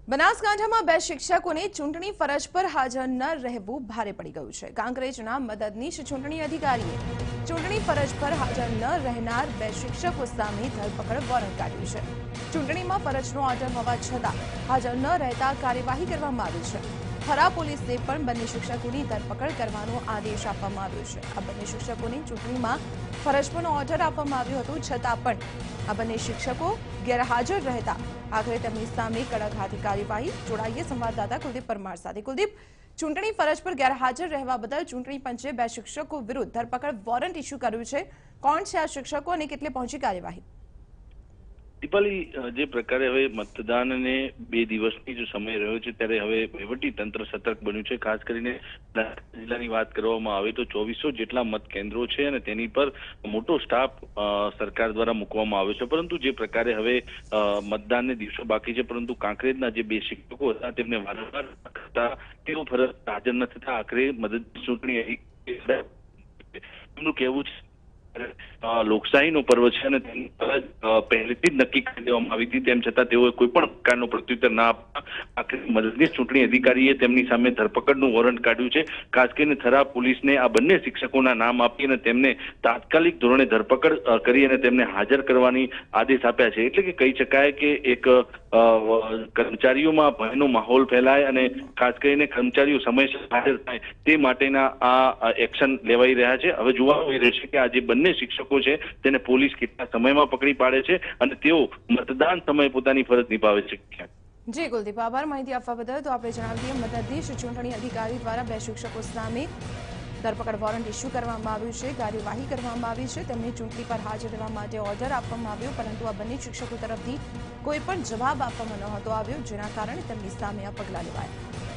બનાસકાંઠામાં બે શિક્ષકોને ચૂંટણી ફરજ પર હાજર ન રહેવું ભારે પડી ગયું છે। કાંકરેજના મદદનીશ ચૂંટણી અધિકારીએ ચૂંટણી ફરજ પર હાજર ન રહેનાર બે શિક્ષકો સામે ધરપકડ વોરંટ કાઢ્યું છે। ચૂંટણીમાં ફરજનો ઓર્ડર હોવા છતાં હાજર ન રહેતા કાર્યવાહી કરવામાં આવી છે। થરા પોલીસે પણ બંને શિક્ષકોની ધરપકડ કરવાનો આદેશ આપવામાં આવ્યો છે। આ બંને શિક્ષકોને ચૂંટણીમાં ફરજ પરનો ઓર્ડર આપવામાં આવ્યો હતો, છતાં પણ આ બંને શિક્ષકો ગેરહાજર રહેતા આખરે તેમની સામે કડક હાથે કાર્યવાહી। જોડાઈએ સંવાદદાતા કુલદીપ પરમાર સાથે। કુલદીપ, ચૂંટણી ફરજ પર ગેરહાજર રહેવા બદલ ચૂંટણી પંચે બે શિક્ષકો વિરુદ્ધ ધરપકડ વોરંટ ઇસ્યુ કર્યું છે। કોણ છે આ શિક્ષકો અને કેટલે પહોંચી કાર્યવાહી? દીપાલી, જે પ્રકારે હવે મતદાનને 2 દિવસની જો સમય રહ્યો છે ત્યારે હવે વહીવટી તંત્ર સતર્ક બન્યું છે। ખાસ કરીને જિલ્લાની વાત કરવામાં આવે તો 2400 જેટલા મત કેન્દ્રો છે અને તેની પર મોટો સ્ટાફ સરકાર દ્વારા મૂકવામાં આવ્યો છે। પરંતુ જે પ્રકારે હવે મતદાનને દિવસો બાકી છે, પરંતુ કાંકરેજના જે બે શિક્ષકો હતા તેમને વારંવાર તેઓ ફરજ હાજર ન થતા આખરે મદદ ચૂંટણી એમનું કહેવું છે લોકશાહીનો પર્વ છે અને તેની ફરજ પહેલેથી જ નક્કી કરી દેવામાં આવી હતી, તેમ છતાં તેઓએ કોઈ પણ પ્રકારનો પ્રત્યુત્તર ના આપતા આખરે મદદનીશ ચૂંટણી અધિકારીએ તેમની સામે ધરપકડનું વોરંટ કાઢ્યું છે। ખાસ કરીને થરા પોલીસને આ બંને શિક્ષકોના નામ આપી અને તેમને તાત્કાલિક ધોરણે ધરપકડ કરી અને તેમને હાજર કરવાની આદેશ આપ્યા છે। એટલે કે કહી શકાય કે એક કર્મચારીઓમાં ભયનો માહોલ ફેલાય અને ખાસ કરીને કર્મચારીઓ સમયસર હાજર થાય તે માટેના આ એક્શન લેવાઈ રહ્યા છે। હવે જોવાનું એ રહેશે કે આ જે બંને શિક્ષકો છે તેને પોલીસ કેટલા સમયમાં પકડી પાડે છે અને તેઓ મતદાન સમયે પોતાની ફરજ નિભાવે છે। જી કુલદીપ, આભાર માહિતી આપવા બદલ। તો આપણે જણાવીએ, મદદનીશ ચૂંટણી અધિકારી દ્વારા બે શિક્ષકો સામે ધરપકડ વોરંટ ઇસ્યુ કરવામાં આવ્યું છે, કાર્યવાહી કરવામાં આવી છે। તેમને ચૂંટણી પર હાજર રહેવા માટે ઓર્ડર આપવામાં આવ્યો, પરંતુ આ બંને શિક્ષકો તરફથી કોઈ પણ જવાબ આપવામાં નહોતો આવ્યો, જેના કારણે તેમની સામે આ પગલાં લેવાયા।